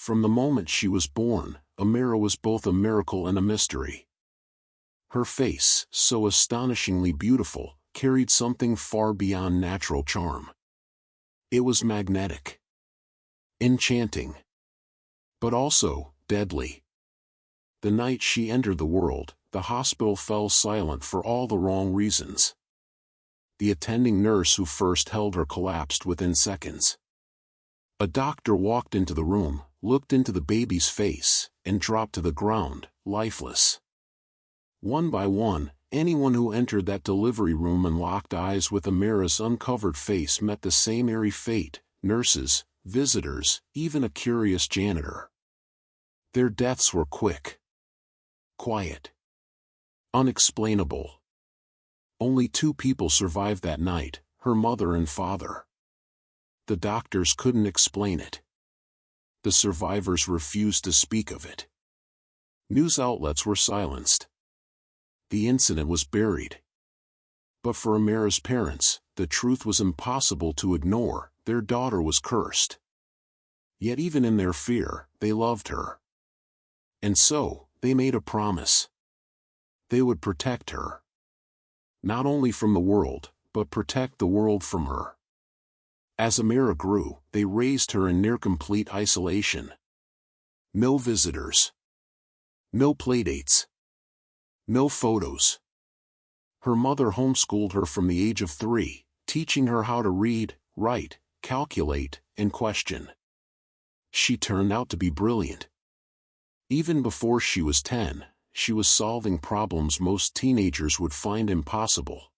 From the moment she was born, Amira was both a miracle and a mystery. Her face, so astonishingly beautiful, carried something far beyond natural charm. It was magnetic, enchanting, but also deadly. The night she entered the world, the hospital fell silent for all the wrong reasons. The attending nurse who first held her collapsed within seconds. A doctor walked into the room, looked into the baby's face, and dropped to the ground, lifeless. One by one, anyone who entered that delivery room and locked eyes with Amira's uncovered face met the same eerie fate: nurses, visitors, even a curious janitor. Their deaths were quick, quiet, unexplainable. Only 2 people survived that night, her mother and father. The doctors couldn't explain it. The survivors refused to speak of it. News outlets were silenced. The incident was buried. But for Amira's parents, the truth was impossible to ignore: their daughter was cursed. Yet even in their fear, they loved her. And so, they made a promise. They would protect her. Not only from the world, but protect the world from her. As Amira grew, they raised her in near-complete isolation. No visitors. No playdates. No photos. Her mother homeschooled her from the age of 3, teaching her how to read, write, calculate, and question. She turned out to be brilliant. Even before she was 10, she was solving problems most teenagers would find impossible.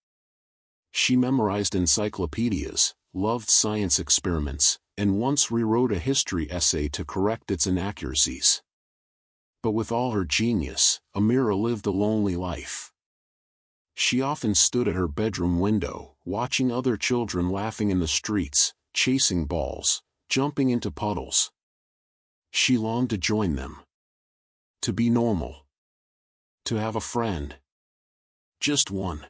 She memorized encyclopedias, loved science experiments, and once rewrote a history essay to correct its inaccuracies. But with all her genius, Amira lived a lonely life. She often stood at her bedroom window, watching other children laughing in the streets, chasing balls, jumping into puddles. She longed to join them. To be normal. To have a friend. Just one.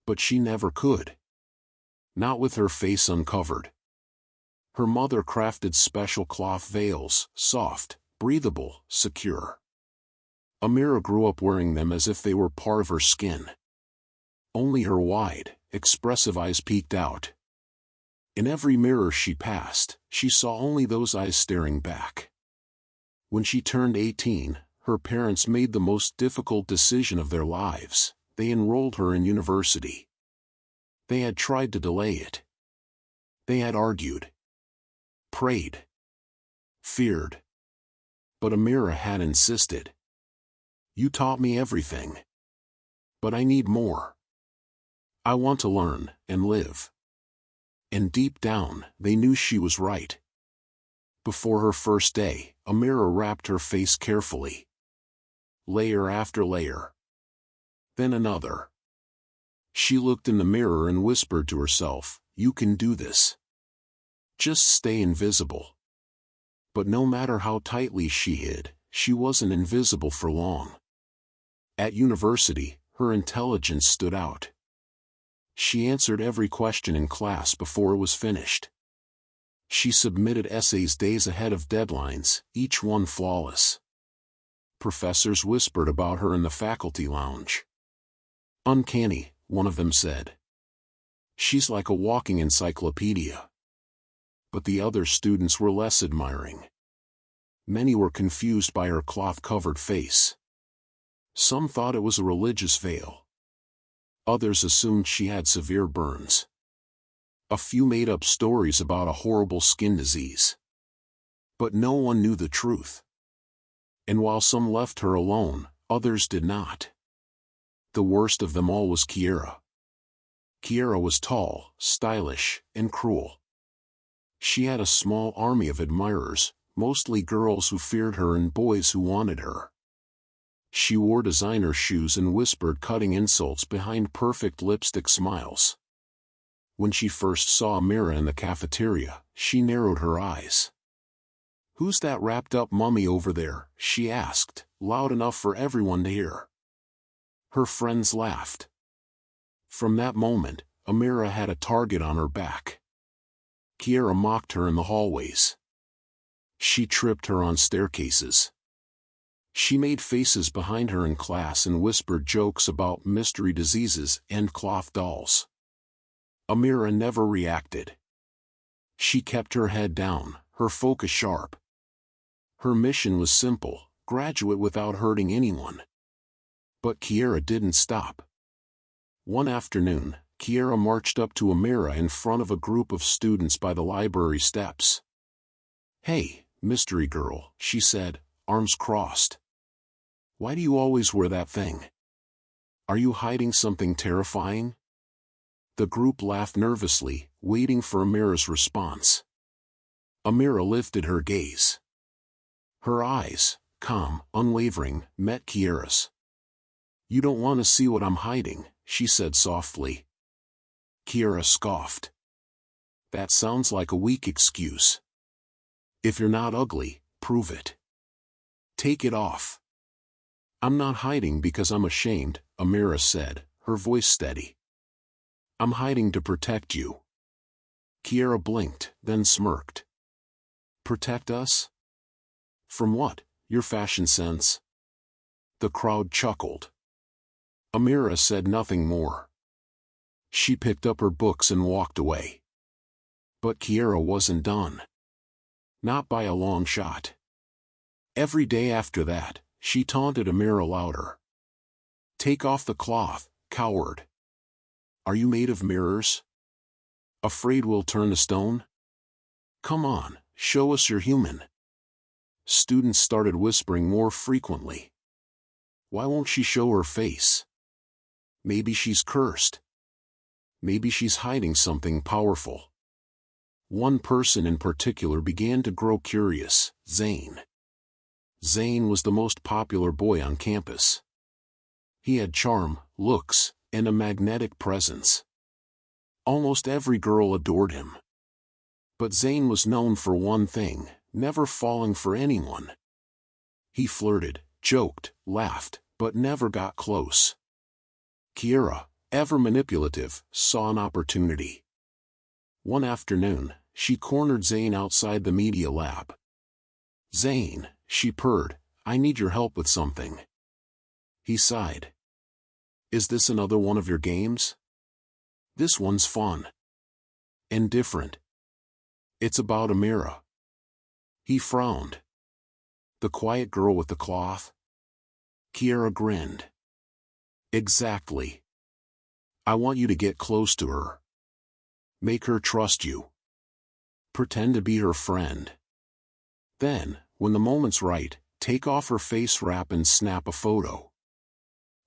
But she never could. Not with her face uncovered. Her mother crafted special cloth veils, soft, breathable, secure. Amira grew up wearing them as if they were part of her skin. Only her wide, expressive eyes peeked out. In every mirror she passed, she saw only those eyes staring back. When she turned 18, her parents made the most difficult decision of their lives: they enrolled her in university. They had tried to delay it. They had argued, prayed, feared. But Amira had insisted. "You taught me everything. But I need more. I want to learn and live." And deep down, they knew she was right. Before her first day, Amira wrapped her face carefully. Layer after layer. Then another. She looked in the mirror and whispered to herself, "You can do this. Just stay invisible." But no matter how tightly she hid, she wasn't invisible for long. At university, her intelligence stood out. She answered every question in class before it was finished. She submitted essays days ahead of deadlines, each one flawless. Professors whispered about her in the faculty lounge. "Uncanny," one of them said. "She's like a walking encyclopedia." But the other students were less admiring. Many were confused by her cloth-covered face. Some thought it was a religious veil. Others assumed she had severe burns. A few made up stories about a horrible skin disease. But no one knew the truth. And while some left her alone, others did not. The worst of them all was Kiera. Kiera was tall, stylish, and cruel. She had a small army of admirers, mostly girls who feared her and boys who wanted her. She wore designer shoes and whispered cutting insults behind perfect lipstick smiles. When she first saw Amira in the cafeteria, she narrowed her eyes. "Who's that wrapped-up mummy over there?" she asked, loud enough for everyone to hear. Her friends laughed. From that moment, Amira had a target on her back. Kiera mocked her in the hallways. She tripped her on staircases. She made faces behind her in class and whispered jokes about mystery diseases and cloth dolls. Amira never reacted. She kept her head down, her focus sharp. Her mission was simple: graduate without hurting anyone. But Kiara didn't stop. One afternoon, Kiara marched up to Amira in front of a group of students by the library steps. "Hey, mystery girl," she said, arms crossed. "Why do you always wear that thing? Are you hiding something terrifying?" The group laughed nervously, waiting for Amira's response. Amira lifted her gaze. Her eyes, calm, unwavering, met Kiara's. "You don't want to see what I'm hiding," she said softly. Kiara scoffed. "That sounds like a weak excuse. If you're not ugly, prove it. Take it off." "I'm not hiding because I'm ashamed," Amira said, her voice steady. "I'm hiding to protect you." Kiara blinked, then smirked. "Protect us? From what, your fashion sense?" The crowd chuckled. Amira said nothing more. She picked up her books and walked away. But Kiara wasn't done. Not by a long shot. Every day after that, she taunted Amira louder. "Take off the cloth, coward. Are you made of mirrors? Afraid we'll turn to stone? Come on, show us you're human." Students started whispering more frequently. "Why won't she show her face? Maybe she's cursed. Maybe she's hiding something powerful." One person in particular began to grow curious: Zane. Zane was the most popular boy on campus. He had charm, looks, and a magnetic presence. Almost every girl adored him. But Zane was known for one thing: never falling for anyone. He flirted, joked, laughed, but never got close. Kiara, ever manipulative, saw an opportunity. One afternoon, she cornered Zane outside the media lab. "Zane," she purred, "I need your help with something." He sighed. "Is this another one of your games?" "This one's fun. And different. It's about Amira." He frowned. "The quiet girl with the cloth?" Kiara grinned. "Exactly. I want you to get close to her. Make her trust you. Pretend to be her friend. Then, when the moment's right, take off her face wrap and snap a photo."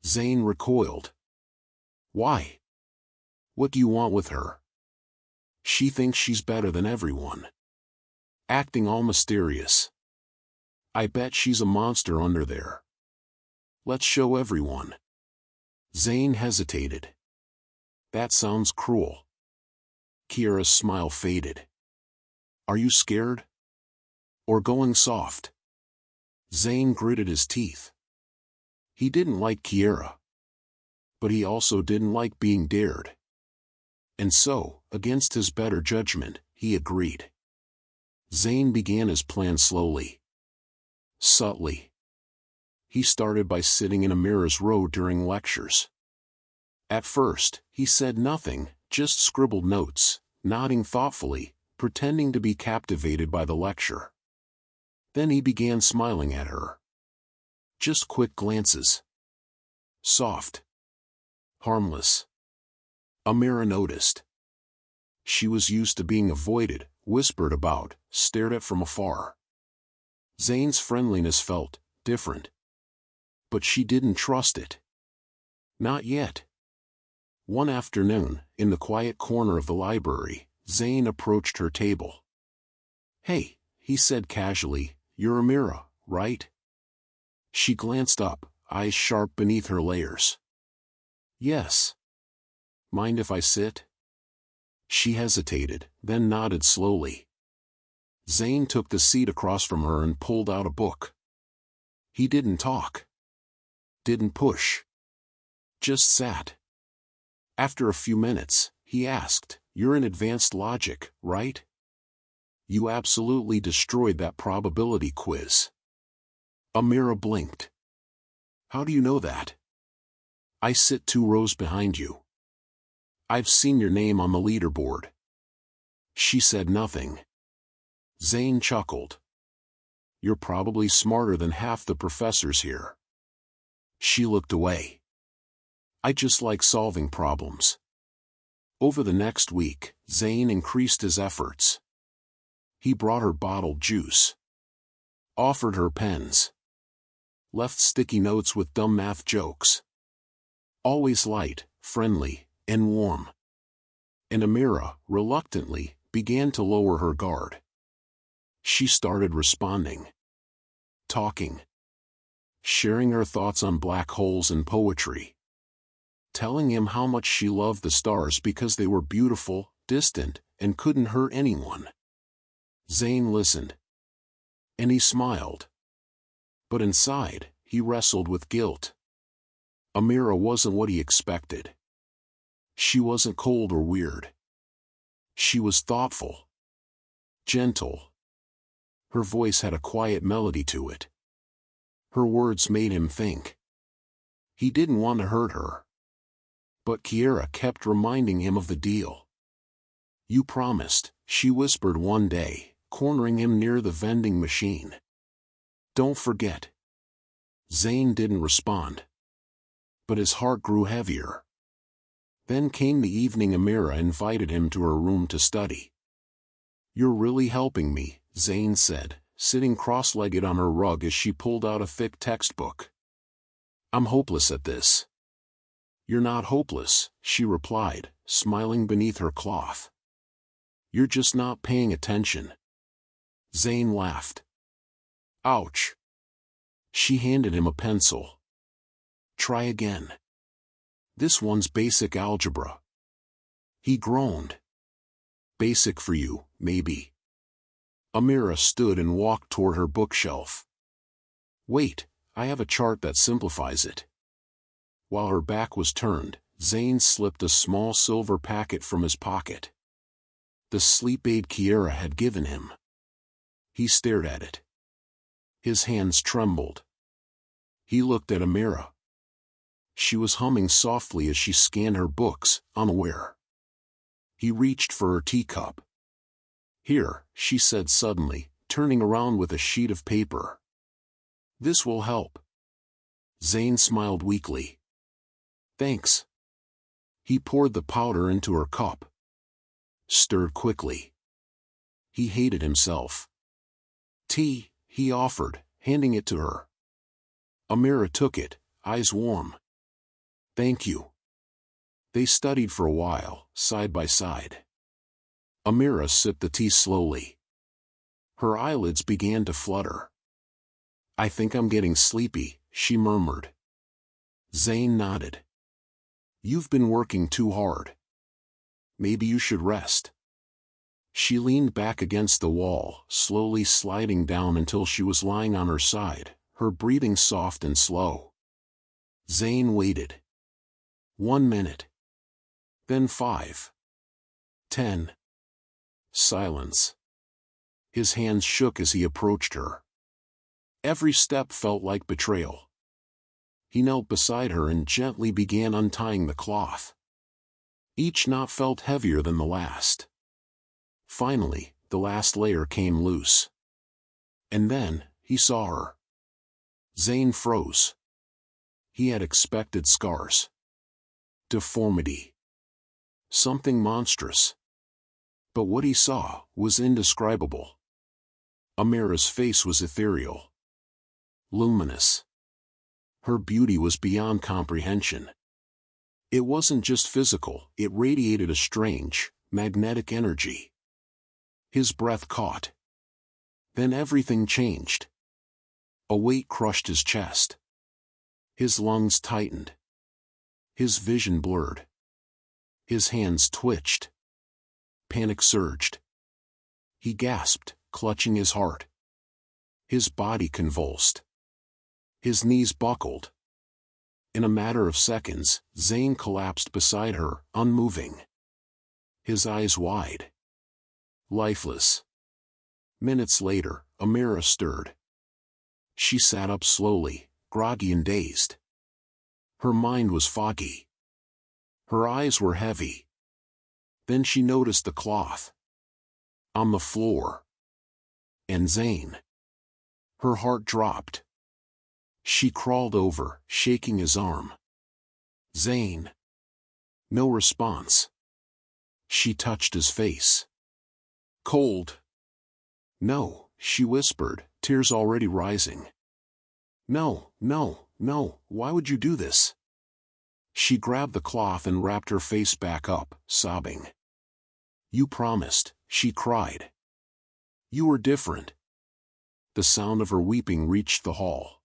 Zane recoiled. "Why? What do you want with her? She thinks she's better than everyone. Acting all mysterious. I bet she's a monster under there. Let's show everyone." Zane hesitated. "That sounds cruel." Kiara's smile faded. "Are you scared? Or going soft?" Zane gritted his teeth. He didn't like Kiara. But he also didn't like being dared. And so, against his better judgment, he agreed. Zane began his plan slowly. Subtly. He started by sitting in Amira's row during lectures. At first, he said nothing, just scribbled notes, nodding thoughtfully, pretending to be captivated by the lecture. Then he began smiling at her. Just quick glances. Soft. Harmless. Amira noticed. She was used to being avoided, whispered about, stared at from afar. Zane's friendliness felt different. But she didn't trust it. Not yet. One afternoon, in the quiet corner of the library, Zane approached her table. "Hey," he said casually, "you're Amira, right?" She glanced up, eyes sharp beneath her layers. "Yes. Mind if I sit?" She hesitated, then nodded slowly. Zane took the seat across from her and pulled out a book. He didn't talk. Didn't push. Just sat. After a few minutes, he asked, "You're in advanced logic, right?" You absolutely destroyed that probability quiz. Amira blinked. How do you know that? I sit 2 rows behind you. I've seen your name on the leaderboard. She said nothing. Zane chuckled. You're probably smarter than half the professors here. She looked away. I just like solving problems. Over the next week, Zane increased his efforts. He brought her bottled juice. Offered her pens. Left sticky notes with dumb math jokes. Always light, friendly, and warm. And Amira, reluctantly, began to lower her guard. She started responding. Talking. Sharing her thoughts on black holes and poetry. Telling him how much she loved the stars because they were beautiful, distant, and couldn't hurt anyone. Zane listened. And he smiled. But inside, he wrestled with guilt. Amira wasn't what he expected. She wasn't cold or weird. She was thoughtful. Gentle. Her voice had a quiet melody to it. Her words made him think. He didn't want to hurt her. But Kiera kept reminding him of the deal. You promised, she whispered one day, cornering him near the vending machine. Don't forget. Zane didn't respond. But his heart grew heavier. Then came the evening Amira invited him to her room to study. You're really helping me, Zane said, sitting cross-legged on her rug as she pulled out a thick textbook. I'm hopeless at this. You're not hopeless, she replied, smiling beneath her cloth. You're just not paying attention. Zane laughed. Ouch. She handed him a pencil. Try again. This one's basic algebra. He groaned. Basic for you, maybe. Amira stood and walked toward her bookshelf. Wait, I have a chart that simplifies it. While her back was turned, Zane slipped a small silver packet from his pocket. The sleep aid Kiera had given him. He stared at it. His hands trembled. He looked at Amira. She was humming softly as she scanned her books, unaware. He reached for her teacup. Here, she said suddenly, turning around with a sheet of paper. This will help. Zane smiled weakly. Thanks. He poured the powder into her cup. Stirred quickly. He hated himself. Tea, he offered, handing it to her. Amira took it, eyes warm. Thank you. They studied for a while, side by side. Amira sipped the tea slowly. Her eyelids began to flutter. I think I'm getting sleepy, she murmured. Zane nodded. You've been working too hard. Maybe you should rest. She leaned back against the wall, slowly sliding down until she was lying on her side, her breathing soft and slow. Zane waited. 1 minute. Then 5. 10. Silence. His hands shook as he approached her. Every step felt like betrayal. He knelt beside her and gently began untying the cloth. Each knot felt heavier than the last. Finally, the last layer came loose. And then, he saw her. Zane froze. He had expected scars. Deformity. Something monstrous. But what he saw was indescribable. Amira's face was ethereal. Luminous. Her beauty was beyond comprehension. It wasn't just physical, it radiated a strange, magnetic energy. His breath caught. Then everything changed. A weight crushed his chest. His lungs tightened. His vision blurred. His hands twitched. Panic surged. He gasped, clutching his heart. His body convulsed. His knees buckled. In a matter of seconds, Zane collapsed beside her, unmoving. His eyes wide. Lifeless. Minutes later, Amira stirred. She sat up slowly, groggy and dazed. Her mind was foggy. Her eyes were heavy. Then she noticed the cloth on the floor. And Zane. Her heart dropped. She crawled over, shaking his arm. Zane. No response. She touched his face. Cold. No, she whispered, tears already rising. No, no, no, why would you do this? She grabbed the cloth and wrapped her face back up, sobbing. You promised, she cried. You were different. The sound of her weeping reached the hall.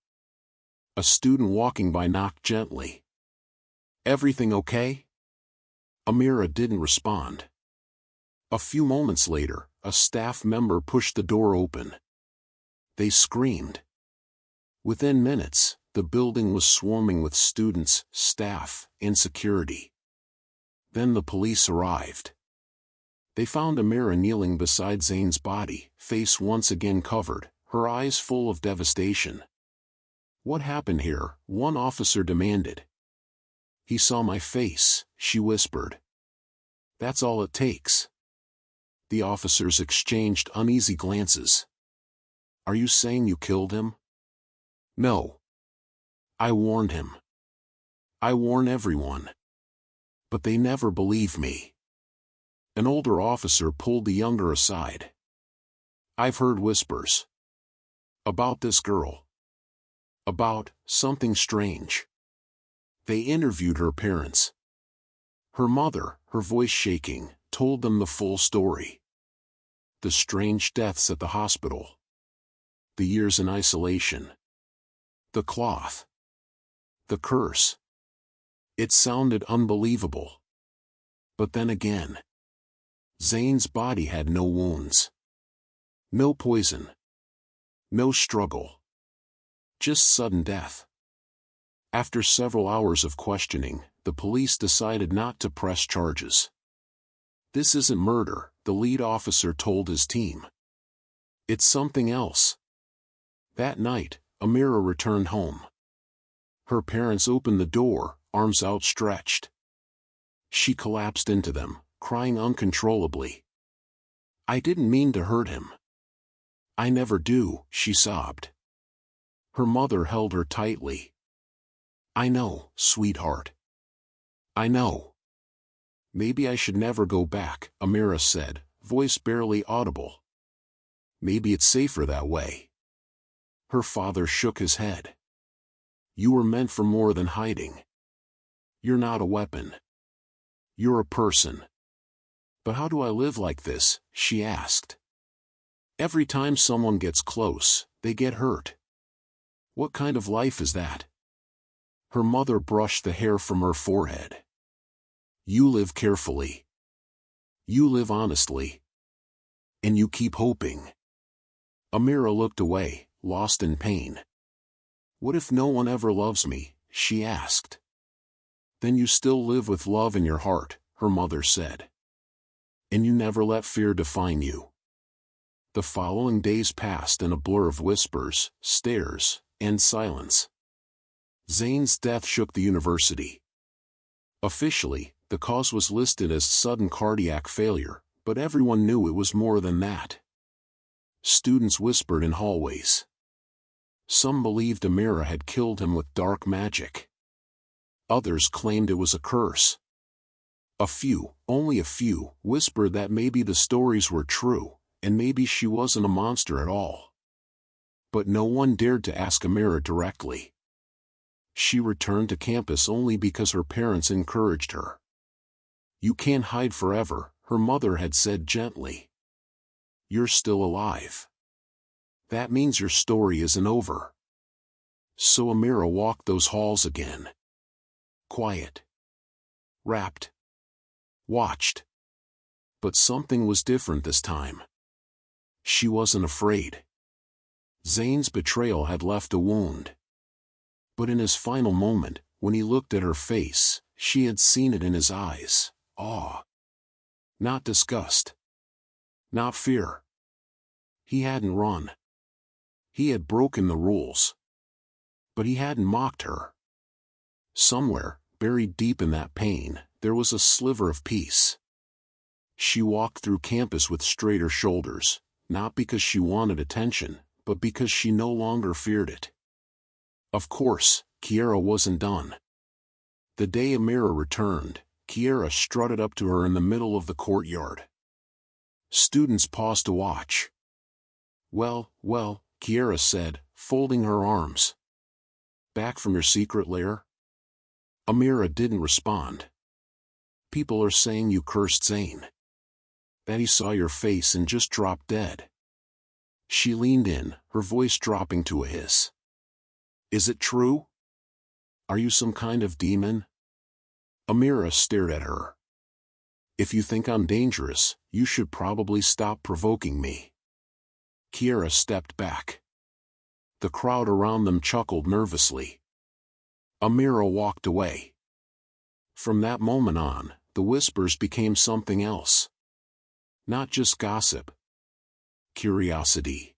A student walking by knocked gently. Everything okay? Amira didn't respond. A few moments later, a staff member pushed the door open. They screamed. Within minutes, the building was swarming with students, staff, and security. Then the police arrived. They found Amira kneeling beside Zane's body, face once again covered, her eyes full of devastation. What happened here? One officer demanded. He saw my face, she whispered. That's all it takes. The officers exchanged uneasy glances. Are you saying you killed him? No. I warned him. I warn everyone. But they never believe me. An older officer pulled the younger aside. I've heard whispers. About this girl. About something strange. They interviewed her parents. Her mother, her voice shaking, told them the full story. The strange deaths at the hospital. The years in isolation. The cloth. The curse. It sounded unbelievable. But then again, Zane's body had no wounds. No poison. No struggle. Just sudden death. After several hours of questioning, the police decided not to press charges. This isn't murder, the lead officer told his team. It's something else. That night, Amira returned home. Her parents opened the door, arms outstretched. She collapsed into them, crying uncontrollably. I didn't mean to hurt him. I never do, she sobbed. Her mother held her tightly. I know, sweetheart. I know. Maybe I should never go back, Amira said, voice barely audible. Maybe it's safer that way. Her father shook his head. You were meant for more than hiding. You're not a weapon. You're a person. But how do I live like this? She asked. Every time someone gets close, they get hurt. What kind of life is that? Her mother brushed the hair from her forehead. You live carefully. You live honestly. And you keep hoping. Amira looked away, lost in pain. What if no one ever loves me? She asked. Then you still live with love in your heart, her mother said. And you never let fear define you. The following days passed in a blur of whispers, stares, and silence. Zane's death shook the university. Officially, the cause was listed as sudden cardiac failure, but everyone knew it was more than that. Students whispered in hallways. Some believed Amira had killed him with dark magic. Others claimed it was a curse. A few, only a few, whispered that maybe the stories were true, and maybe she wasn't a monster at all. But no one dared to ask Amira directly. She returned to campus only because her parents encouraged her. You can't hide forever, her mother had said gently. You're still alive. That means your story isn't over. So Amira walked those halls again. Quiet. Wrapped. Watched. But something was different this time. She wasn't afraid. Zane's betrayal had left a wound. But in his final moment, when he looked at her face, she had seen it in his eyes, awe. Not disgust. Not fear. He hadn't run. He had broken the rules. But he hadn't mocked her. Somewhere, buried deep in that pain, there was a sliver of peace. She walked through campus with straighter shoulders, not because she wanted attention, but because she no longer feared it. Of course, Kiera wasn't done. The day Amira returned, Kiera strutted up to her in the middle of the courtyard. Students paused to watch. Well, Kiera said, folding her arms. Back from your secret lair? Amira didn't respond. People are saying you cursed Zane. That he saw your face and just dropped dead. She leaned in, her voice dropping to a hiss. Is it true? Are you some kind of demon? Amira stared at her. If you think I'm dangerous, you should probably stop provoking me. Kiera stepped back. The crowd around them chuckled nervously. Amira walked away. From that moment on, the whispers became something else. Not just gossip. Curiosity.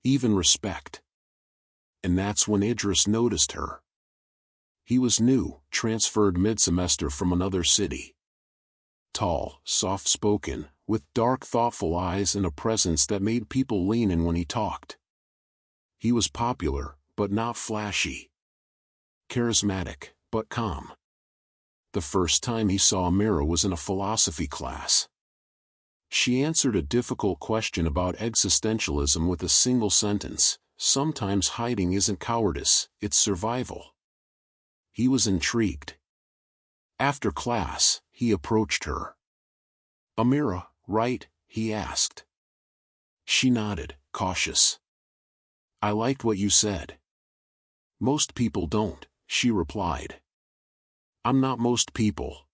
Even respect. And that's when Idris noticed her. He was new, transferred mid-semester from another city. Tall, soft-spoken, with dark thoughtful eyes and a presence that made people lean in when he talked. He was popular, but not flashy. Charismatic, but calm. The first time he saw Amira was in a philosophy class. She answered a difficult question about existentialism with a single sentence: sometimes hiding isn't cowardice, it's survival. He was intrigued. After class, he approached her. Amira, right? He asked. She nodded, cautious. I liked what you said. Most people don't, she replied. I'm not most people.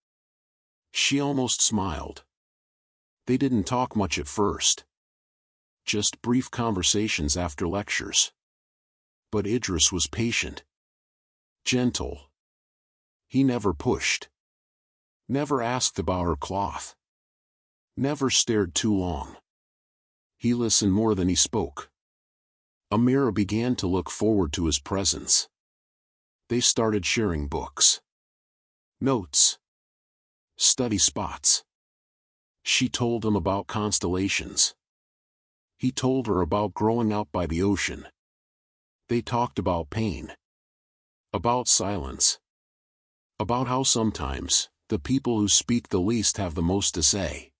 She almost smiled. They didn't talk much at first. Just brief conversations after lectures. But Idris was patient. Gentle. He never pushed. Never asked about her cloth. Never stared too long. He listened more than he spoke. Amira began to look forward to his presence. They started sharing books. Notes. Study spots. She told him about constellations. He told her about growing up by the ocean. They talked about pain. About silence. About how sometimes, the people who speak the least have the most to say.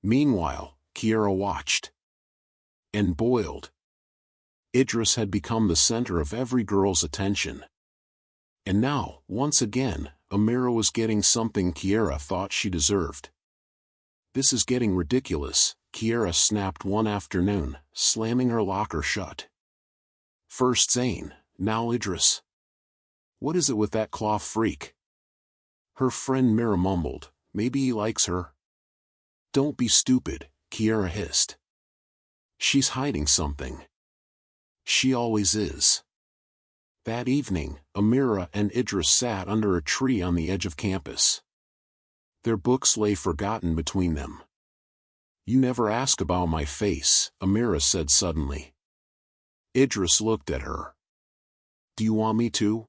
Meanwhile, Kiera watched. And boiled. Idris had become the center of every girl's attention. And now, once again, Amira was getting something Kiera thought she deserved. This is getting ridiculous, Kiera snapped one afternoon, slamming her locker shut. First Zane, now Idris. What is it with that cloth freak? Her friend Mira mumbled, maybe he likes her. Don't be stupid, Kiera hissed. She's hiding something. She always is. That evening, Amira and Idris sat under a tree on the edge of campus. Their books lay forgotten between them. You never ask about my face, Amira said suddenly. Idris looked at her. Do you want me to?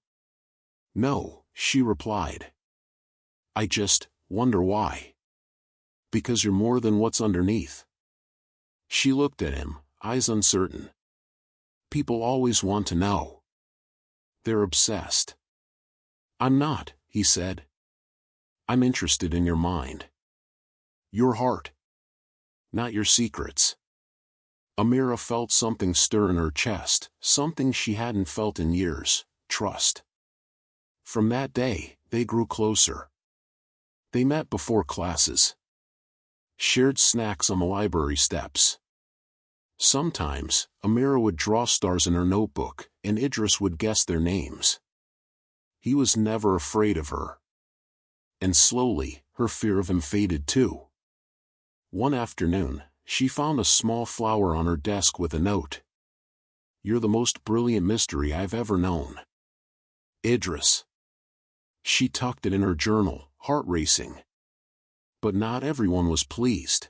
No, she replied. I just wonder why. Because you're more than what's underneath. She looked at him, eyes uncertain. People always want to know. They're obsessed. I'm not, he said. I'm interested in your mind. Your heart. Not your secrets. Amira felt something stir in her chest, something she hadn't felt in years: trust. From that day, they grew closer. They met before classes. Shared snacks on the library steps. Sometimes, Amira would draw stars in her notebook, and Idris would guess their names. He was never afraid of her. And slowly, her fear of him faded too. One afternoon, she found a small flower on her desk with a note. You're the most brilliant mystery I've ever known. Idris. She tucked it in her journal, heart racing. But not everyone was pleased.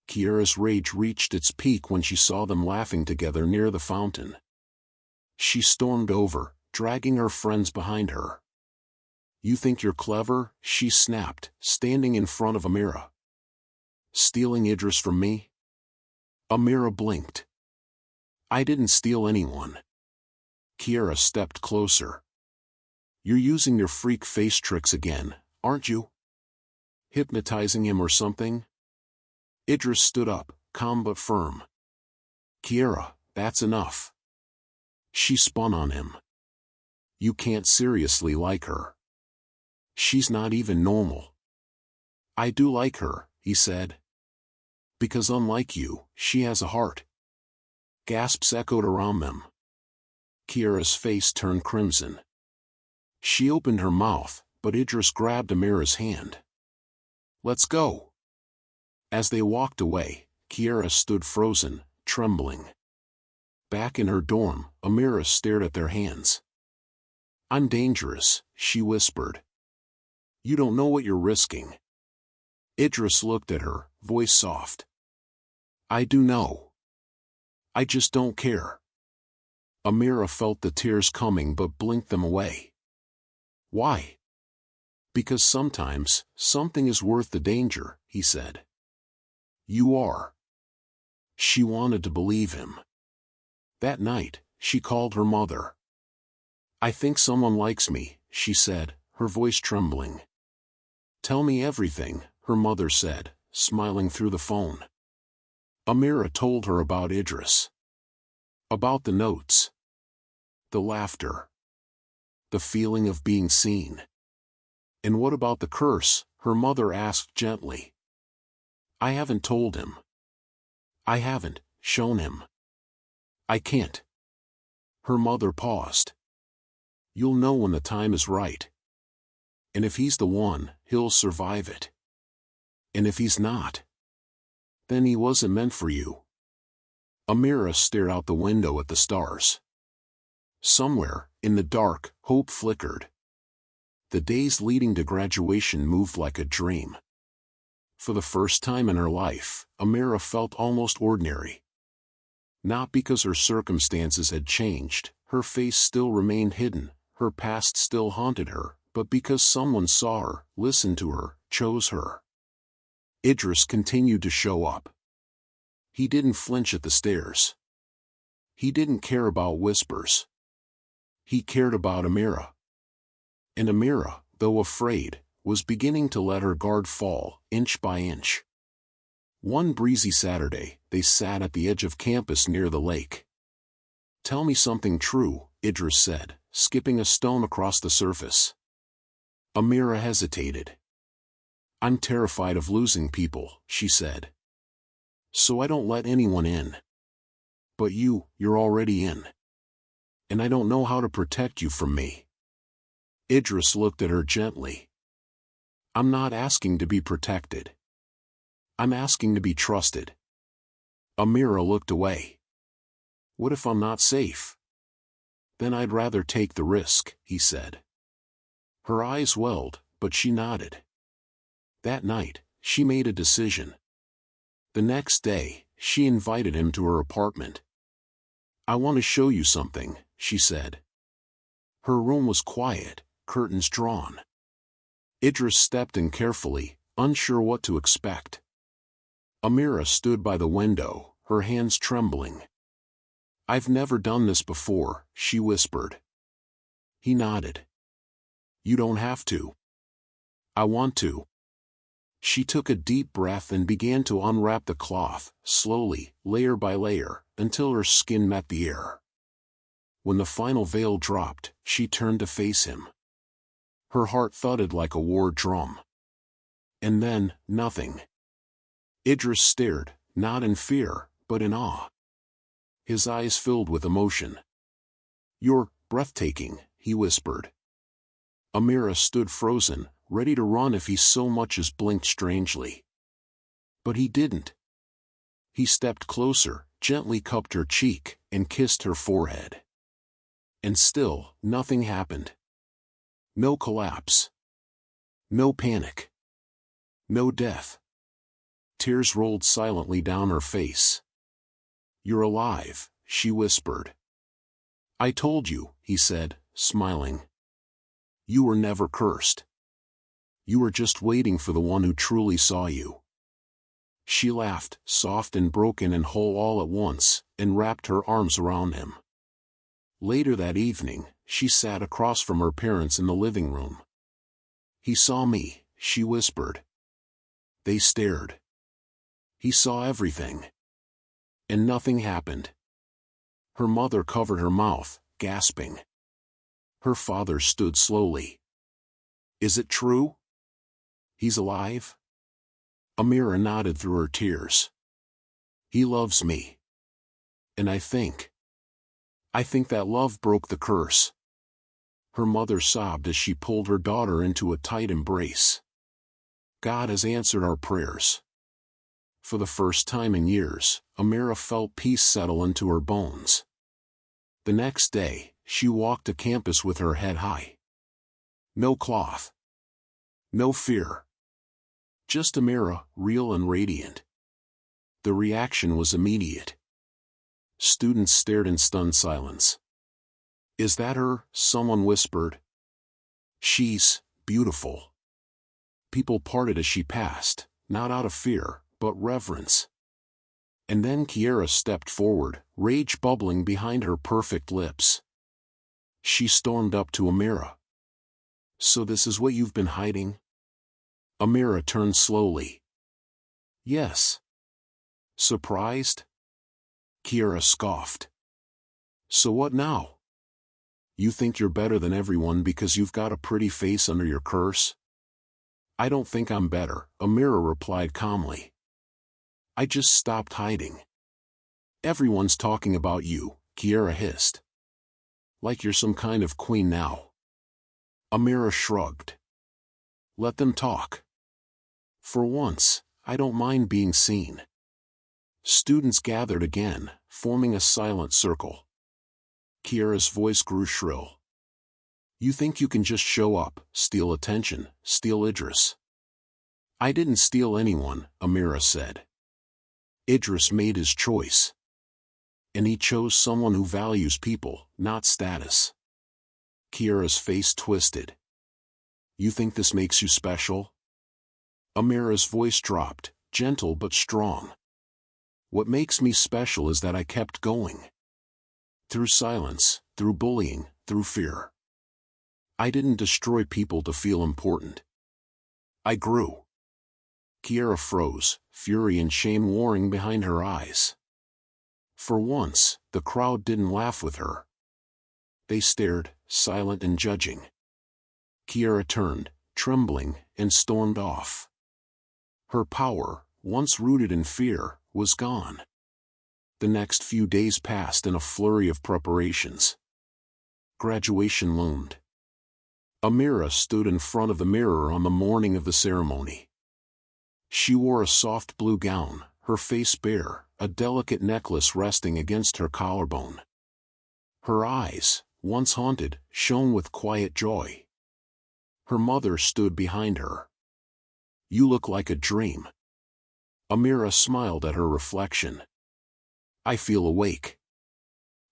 Kiara's rage reached its peak when she saw them laughing together near the fountain. She stormed over, dragging her friends behind her. "You think you're clever?" she snapped, standing in front of Amira. "Stealing Idris from me?" Amira blinked. "I didn't steal anyone." Kiara stepped closer. "You're using your freak face tricks again, aren't you? Hypnotizing him or something?" Idris stood up, calm but firm. "Kiara, that's enough." She spun on him. "You can't seriously like her. She's not even normal." "I do like her," he said. "Because unlike you, she has a heart." Gasps echoed around them. Kiara's face turned crimson. She opened her mouth, but Idris grabbed Amira's hand. "Let's go." As they walked away, Kiara stood frozen, trembling. Back in her dorm, Amira stared at their hands. "I'm dangerous," she whispered. "You don't know what you're risking." Idris looked at her, voice soft. "I do know. I just don't care." Amira felt the tears coming but blinked them away. "Why?" "Because sometimes, something is worth the danger," he said. "You are." She wanted to believe him. That night, she called her mother. "I think someone likes me," she said, her voice trembling. "Tell me everything," her mother said, smiling through the phone. Amira told her about Idris. About the notes. The laughter. The feeling of being seen. "And what about the curse?" her mother asked gently. "I haven't told him. I haven't shown him. I can't." Her mother paused. "You'll know when the time is right. And if he's the one, he'll survive it. And if he's not, then he wasn't meant for you." Amira stared out the window at the stars. Somewhere, in the dark, hope flickered. The days leading to graduation moved like a dream. For the first time in her life, Amira felt almost ordinary. Not because her circumstances had changed, her face still remained hidden, her past still haunted her, but because someone saw her, listened to her, chose her. Idris continued to show up. He didn't flinch at the stairs. He didn't care about whispers. He cared about Amira. And Amira, though afraid, was beginning to let her guard fall, inch by inch. One breezy Saturday, they sat at the edge of campus near the lake. "Tell me something true," Idris said, skipping a stone across the surface. Amira hesitated. "I'm terrified of losing people," she said. "So I don't let anyone in. But you're already in. And I don't know how to protect you from me." Idris looked at her gently. "I'm not asking to be protected. I'm asking to be trusted." Amira looked away. "What if I'm not safe?" "Then I'd rather take the risk," he said. Her eyes welled, but she nodded. That night, she made a decision. The next day, she invited him to her apartment. "I want to show you something," she said. Her room was quiet, curtains drawn. Idris stepped in carefully, unsure what to expect. Amira stood by the window, her hands trembling. "I've never done this before," she whispered. He nodded. "You don't have to." "I want to." She took a deep breath and began to unwrap the cloth, slowly, layer by layer, until her skin met the air. When the final veil dropped, she turned to face him. Her heart thudded like a war drum. And then, nothing. Idris stared, not in fear, but in awe. His eyes filled with emotion. "You're breathtaking," he whispered. Amira stood frozen, ready to run if he so much as blinked strangely. But he didn't. He stepped closer, gently cupped her cheek, and kissed her forehead. And still, nothing happened. No collapse. No panic. No death. Tears rolled silently down her face. "You're alive," she whispered. "I told you," he said, smiling. "You were never cursed. You were just waiting for the one who truly saw you." She laughed, soft and broken and whole all at once, and wrapped her arms around him. Later that evening, she sat across from her parents in the living room. "He saw me," she whispered. They stared. "He saw everything. And nothing happened." Her mother covered her mouth, gasping. Her father stood slowly. "Is it true? He's alive?" Amira nodded through her tears. "He loves me. And I think that love broke the curse." Her mother sobbed as she pulled her daughter into a tight embrace. "God has answered our prayers." For the first time in years, Amira felt peace settle into her bones. The next day, she walked to campus with her head high. No cloth. No fear. Just Amira, real and radiant. The reaction was immediate. Students stared in stunned silence. "Is that her?" someone whispered. "She's beautiful." People parted as she passed, not out of fear, but reverence. And then Kiara stepped forward, rage bubbling behind her perfect lips. She stormed up to Amira. "So this is what you've been hiding?" Amira turned slowly. "Yes." "Surprised?" Kiara scoffed. "So what now? You think you're better than everyone because you've got a pretty face under your curse?" "I don't think I'm better," Amira replied calmly. "I just stopped hiding." "Everyone's talking about you," Kiara hissed. "Like you're some kind of queen now." Amira shrugged. "Let them talk. For once, I don't mind being seen." Students gathered again, forming a silent circle. Kiara's voice grew shrill. "You think you can just show up, steal attention, steal Idris?" "I didn't steal anyone," Amira said. "Idris made his choice. And he chose someone who values people, not status." Kiara's face twisted. "You think this makes you special?" Amira's voice dropped, gentle but strong. "What makes me special is that I kept going. Through silence, through bullying, through fear. I didn't destroy people to feel important. I grew." Kiara froze, fury and shame warring behind her eyes. For once, the crowd didn't laugh with her. They stared, silent and judging. Kiara turned, trembling, and stormed off. Her power, once rooted in fear, was gone. The next few days passed in a flurry of preparations. Graduation loomed. Amira stood in front of the mirror on the morning of the ceremony. She wore a soft blue gown, her face bare, a delicate necklace resting against her collarbone. Her eyes, once haunted, shone with quiet joy. Her mother stood behind her. "You look like a dream." Amira smiled at her reflection. "I feel awake."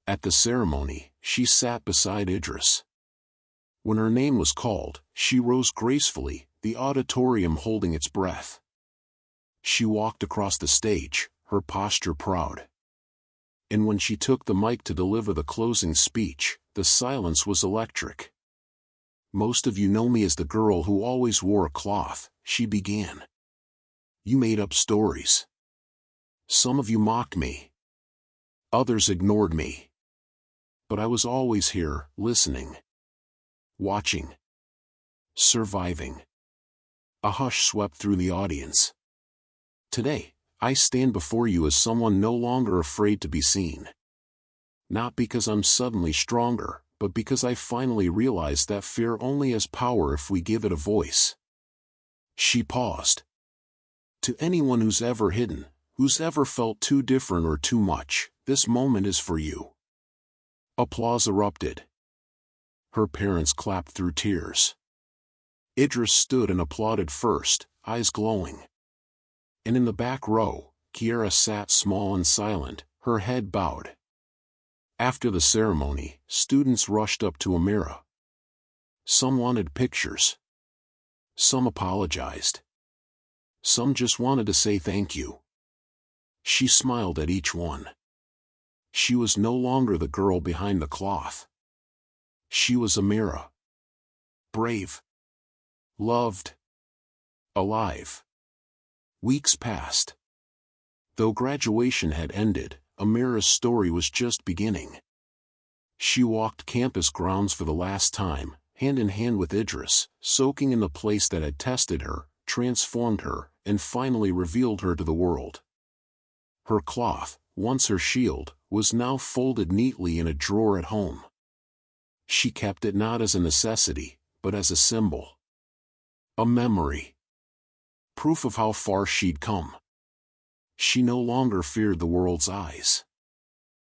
At the ceremony, she sat beside Idris. When her name was called, she rose gracefully, the auditorium holding its breath. She walked across the stage, her posture proud. And when she took the mic to deliver the closing speech, the silence was electric. "Most of you know me as the girl who always wore a cloth," she began. "You made up stories. Some of you mocked me. Others ignored me. But I was always here, listening. Watching. Surviving." A hush swept through the audience. "Today, I stand before you as someone no longer afraid to be seen. Not because I'm suddenly stronger, but because I finally realized that fear only has power if we give it a voice." She paused. "To anyone who's ever hidden, who's ever felt too different or too much, this moment is for you." Applause erupted. Her parents clapped through tears. Idris stood and applauded first, eyes glowing. And in the back row, Kiara sat small and silent, her head bowed. After the ceremony, students rushed up to Amira. Some wanted pictures. Some apologized. Some just wanted to say thank you. She smiled at each one. She was no longer the girl behind the cloth. She was Amira. Brave. Loved. Alive. Weeks passed. Though graduation had ended, Amira's story was just beginning. She walked campus grounds for the last time, hand in hand with Idris, soaking in the place that had tested her, transformed her, and finally revealed her to the world. Her cloth, once her shield, was now folded neatly in a drawer at home. She kept it not as a necessity, but as a symbol. A memory. Proof of how far she'd come. She no longer feared the world's eyes.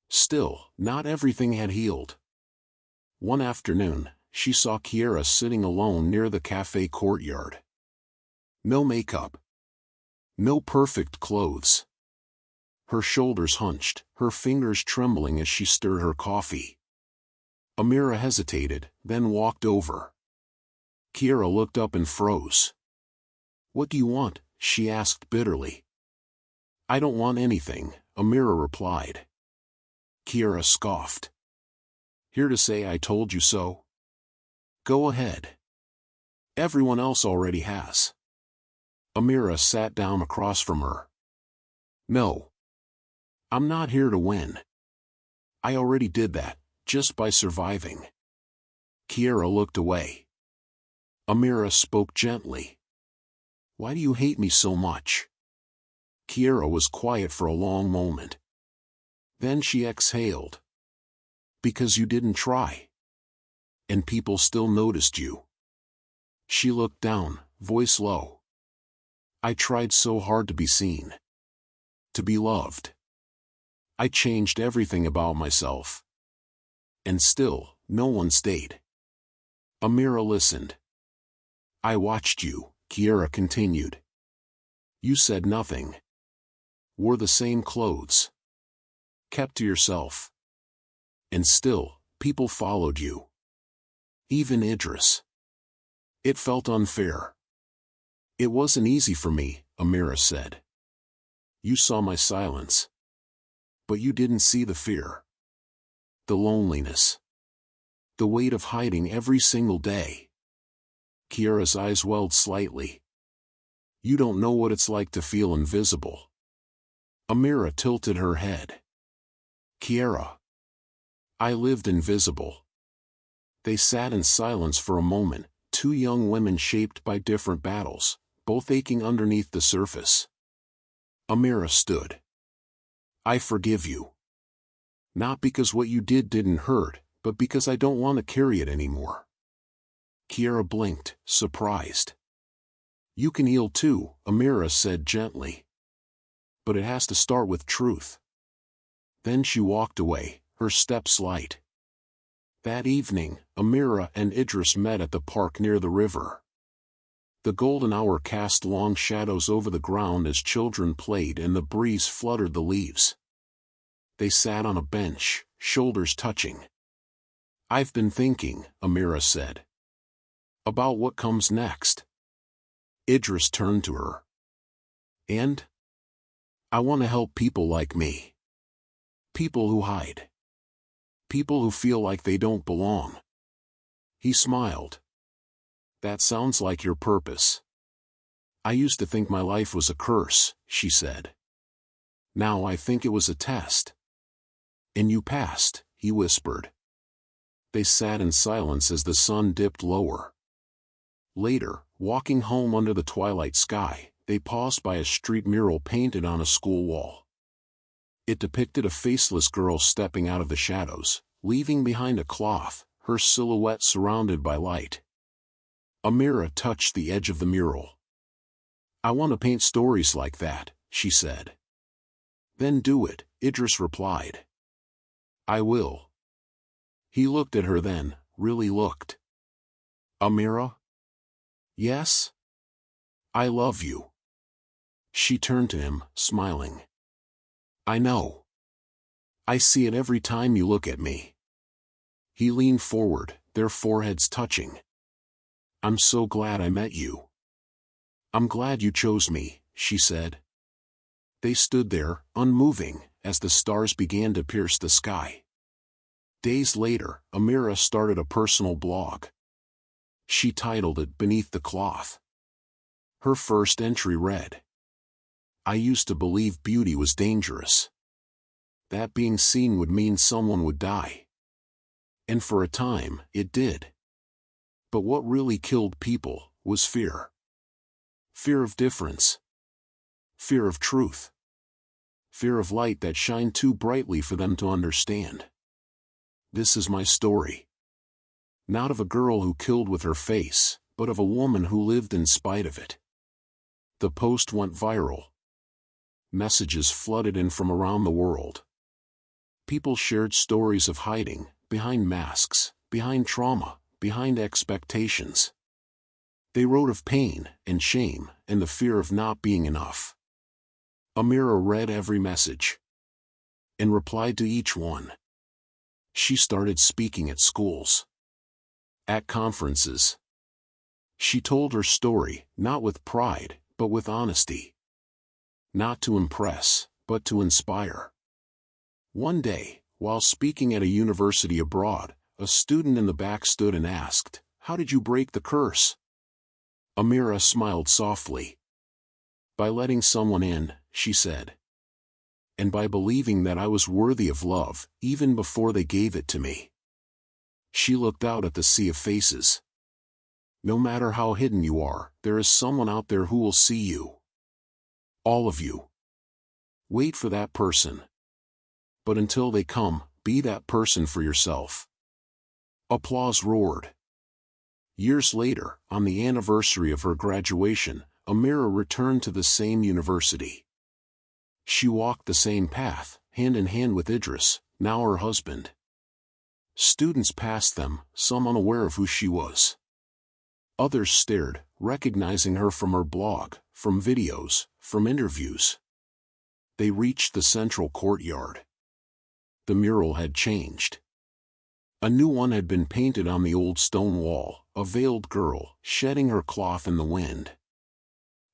Still, not everything had healed. One afternoon, she saw Kiara sitting alone near the cafe courtyard. No makeup. No perfect clothes. Her shoulders hunched, her fingers trembling as she stirred her coffee. Amira hesitated, then walked over. Kiara looked up and froze. "What do you want?" she asked bitterly. "I don't want anything," Amira replied. Kiara scoffed. "Here to say I told you so? Go ahead. Everyone else already has." Amira sat down across from her. "No. I'm not here to win. I already did that, just by surviving." Kiara looked away. Amira spoke gently. "Why do you hate me so much?" Kiara was quiet for a long moment. Then she exhaled. "Because you didn't try. And people still noticed you." She looked down, voice low. "I tried so hard to be seen. To be loved. I changed everything about myself. And still, no one stayed." Amira listened. "I watched you," Kiara continued. "You said nothing. Wore the same clothes. Kept to yourself. And still, people followed you. Even Idris. It felt unfair. It wasn't easy for me," Amira said. "You saw my silence. But you didn't see the fear. The loneliness. The weight of hiding every single day." Kiara's eyes welled slightly. "You don't know what it's like to feel invisible." Amira tilted her head. "Kiara. I lived invisible." They sat in silence for a moment, two young women shaped by different battles, both aching underneath the surface. Amira stood. "I forgive you. Not because what you did didn't hurt, but because I don't want to carry it anymore." Kiara blinked, surprised. "You can heal too," Amira said gently. "But it has to start with truth." Then she walked away, her steps light. That evening, Amira and Idris met at the park near the river. The golden hour cast long shadows over the ground as children played and the breeze fluttered the leaves. They sat on a bench, shoulders touching. "I've been thinking," Amira said. "About what comes next." Idris turned to her. "And? I want to help people like me. People who hide. People who feel like they don't belong." He smiled. "That sounds like your purpose." "I used to think my life was a curse," she said. "Now I think it was a test." "And you passed," he whispered. They sat in silence as the sun dipped lower. Later, walking home under the twilight sky, they paused by a street mural painted on a school wall. It depicted a faceless girl stepping out of the shadows, leaving behind a cloth, her silhouette surrounded by light. Amira touched the edge of the mural. "I want to paint stories like that," she said. "Then do it," Idris replied. "I will." He looked at her then, really looked. "Amira?" "Yes?" "I love you." She turned to him, smiling. I know. I see it every time you look at me. He leaned forward, their foreheads touching. I'm so glad I met you. I'm glad you chose me, she said. They stood there, unmoving, as the stars began to pierce the sky. Days later, Amira started a personal blog. She titled it Beneath the Cloth. Her first entry read, I used to believe beauty was dangerous. That being seen would mean someone would die. And for a time, it did. But what really killed people was fear. Fear of difference. Fear of truth. Fear of light that shined too brightly for them to understand. This is my story. Not of a girl who killed with her face, but of a woman who lived in spite of it. The post went viral. Messages flooded in from around the world. People shared stories of hiding, behind masks, behind trauma, behind expectations. They wrote of pain, and shame, and the fear of not being enough. Amira read every message and replied to each one. She started speaking at schools, at conferences. She told her story, not with pride, but with honesty. Not to impress, but to inspire. One day, while speaking at a university abroad, a student in the back stood and asked, How did you break the curse? Amira smiled softly. By letting someone in, she said. And by believing that I was worthy of love, even before they gave it to me. She looked out at the sea of faces. No matter how hidden you are, there is someone out there who will see you. All of you. Wait for that person. But until they come, be that person for yourself. Applause roared. Years later, on the anniversary of her graduation, Amira returned to the same university. She walked the same path, hand in hand with Idris, now her husband. Students passed them, some unaware of who she was. Others stared, recognizing her from her blog, from videos, from interviews. They reached the central courtyard. The mural had changed. A new one had been painted on the old stone wall, a veiled girl, shedding her cloth in the wind.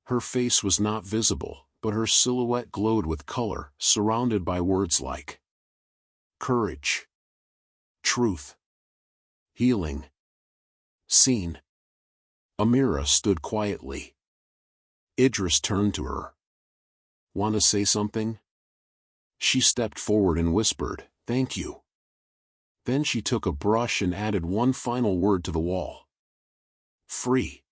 Her face was not visible, but her silhouette glowed with color, surrounded by words like courage, truth, healing, seen. Amira stood quietly. Idris turned to her. Want to say something? She stepped forward and whispered, Thank you. Then she took a brush and added one final word to the wall. Free.